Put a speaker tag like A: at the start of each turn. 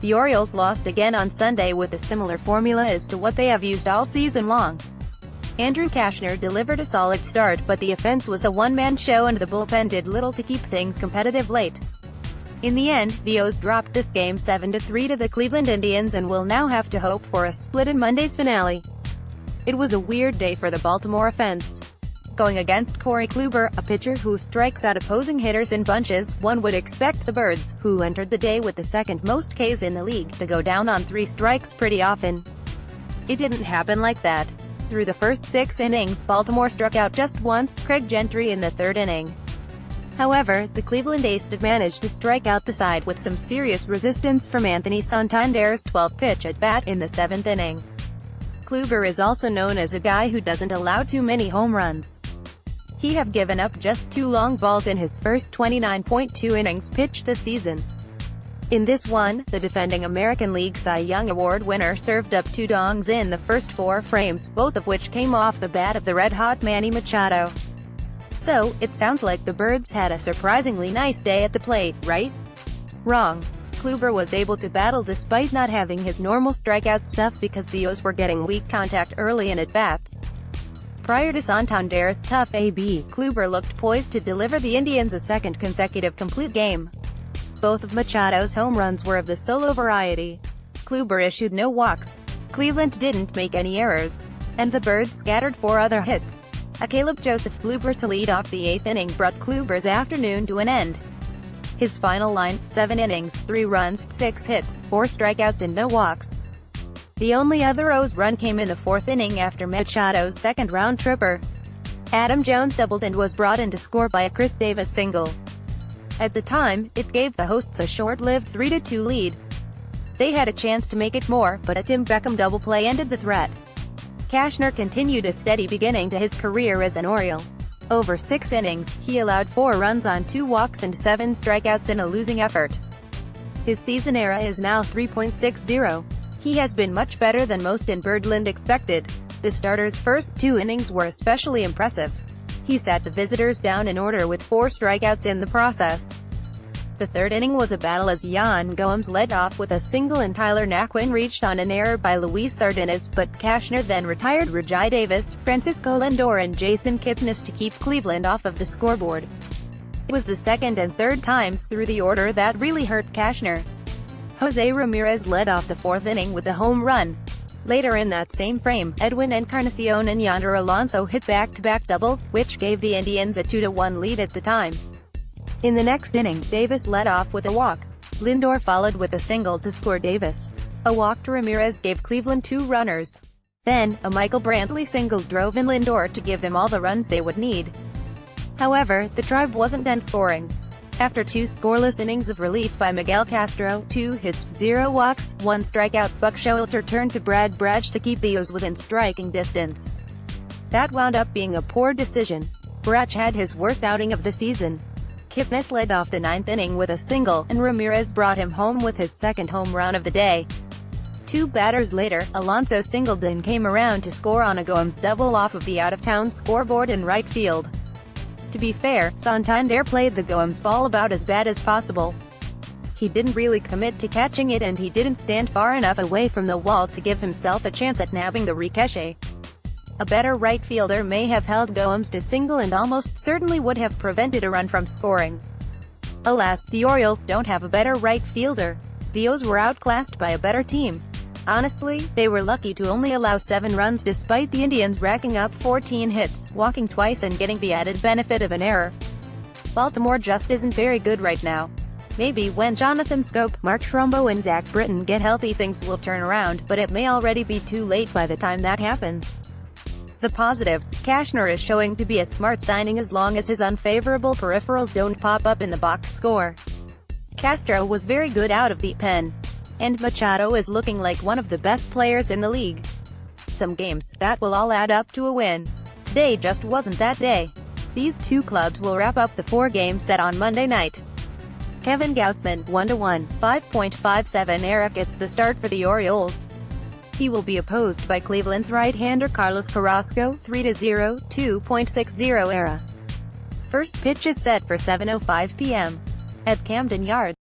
A: The Orioles lost again on Sunday with a similar formula as to what they have used all season long. Andrew Cashner delivered a solid start, but the offense was a one-man show and the bullpen did little to keep things competitive late. In the end, the O's dropped this game 7-3 to the Cleveland Indians and will now have to hope for a split in Monday's finale. It was a weird day for the Baltimore offense. Going against Corey Kluber, a pitcher who strikes out opposing hitters in bunches, one would expect the Birds, who entered the day with the second most Ks in the league, to go down on 3 strikes pretty often. It didn't happen like that. Through the first 6 innings, Baltimore struck out just once, Craig Gentry in the 3rd inning. However, the Cleveland Ace did manage to strike out the side with some serious resistance from Anthony Santander's 12th pitch at bat in the 7th inning. Kluber is also known as a guy who doesn't allow too many home runs. He have given up just 2 long balls in his first 29.2 innings pitched this season. In this one, the defending American League Cy Young Award winner served up 2 dongs in the first 4 frames, both of which came off the bat of the red-hot Manny Machado. So, it sounds like the Birds had a surprisingly nice day at the plate, right? Wrong. Kluber was able to battle despite not having his normal strikeout stuff because the O's were getting weak contact early in at-bats. Prior to Santander's tough AB, Kluber looked poised to deliver the Indians a second consecutive complete game. Both of Machado's home runs were of the solo variety. Kluber issued no walks. Cleveland didn't make any errors. And the Birds scattered 4 other hits. A Caleb Joseph blooper to lead off the 8th inning brought Kluber's afternoon to an end. His final line, 7 innings, 3 runs, 6 hits, 4 strikeouts and no walks. The only other O's run came in the 4th inning after Machado's second-round tripper. Adam Jones doubled and was brought in to score by a Chris Davis single. At the time, it gave the hosts a short-lived 3-2 lead. They had a chance to make it more, but a Tim Beckham double play ended the threat. Cashner continued a steady beginning to his career as an Oriole. Over 6 innings, he allowed 4 runs on 2 walks and 7 strikeouts in a losing effort. His season ERA is now 3.60. He has been much better than most in Birdland expected. The starter's first 2 innings were especially impressive. He sat the visitors down in order with 4 strikeouts in the process. The 3rd inning was a battle as Yan Gomes led off with a single and Tyler Naquin reached on an error by Luis Sardinas, but Cashner then retired Rajai Davis, Francisco Lindor and Jason Kipnis to keep Cleveland off of the scoreboard. It was the 2nd and 3rd times through the order that really hurt Cashner. Jose Ramirez led off the 4th inning with a home run. Later in that same frame, Edwin Encarnacion and Yonder Alonso hit back-to-back doubles, which gave the Indians a 2-1 lead at the time. In the next inning, Davis led off with a walk. Lindor followed with a single to score Davis. A walk to Ramirez gave Cleveland 2 runners. Then, a Michael Brantley single drove in Lindor to give them all the runs they would need. However, the Tribe wasn't done scoring. After 2 scoreless innings of relief by Miguel Castro, 2 hits, 0 walks, 1 strikeout, Buck Showalter turned to Brad Brach to keep the O's within striking distance. That wound up being a poor decision. Brach had his worst outing of the season. Kipnis led off the 9th inning with a single, and Ramirez brought him home with his 2nd home run of the day. 2 batters later, Alonso singled and came around to score on a Gomes double off of the out-of-town scoreboard in right field. To be fair, Santander played the Gomes ball about as bad as possible. He didn't really commit to catching it and he didn't stand far enough away from the wall to give himself a chance at nabbing the ricochet. A better right fielder may have held Gomes to single and almost certainly would have prevented a run from scoring. Alas, the Orioles don't have a better right fielder. The O's were outclassed by a better team. Honestly, they were lucky to only allow 7 runs despite the Indians racking up 14 hits, walking twice and getting the added benefit of an error. Baltimore just isn't very good right now. Maybe when Jonathan Scope, Mark Trumbo and Zach Britton get healthy things will turn around, but it may already be too late by the time that happens. The positives: Cashner is showing to be a smart signing as long as his unfavorable peripherals don't pop up in the box score. Castro was very good out of the pen. And Machado is looking like one of the best players in the league. Some games, that will all add up to a win. Today just wasn't that day. These 2 clubs will wrap up the 4-game set on Monday night. Kevin Gausman, 1-1, 5.57 ERA gets the start for the Orioles. He will be opposed by Cleveland's right-hander Carlos Carrasco, 3-0, 2.60 ERA. First pitch is set for 7:05 p.m. at Camden Yards.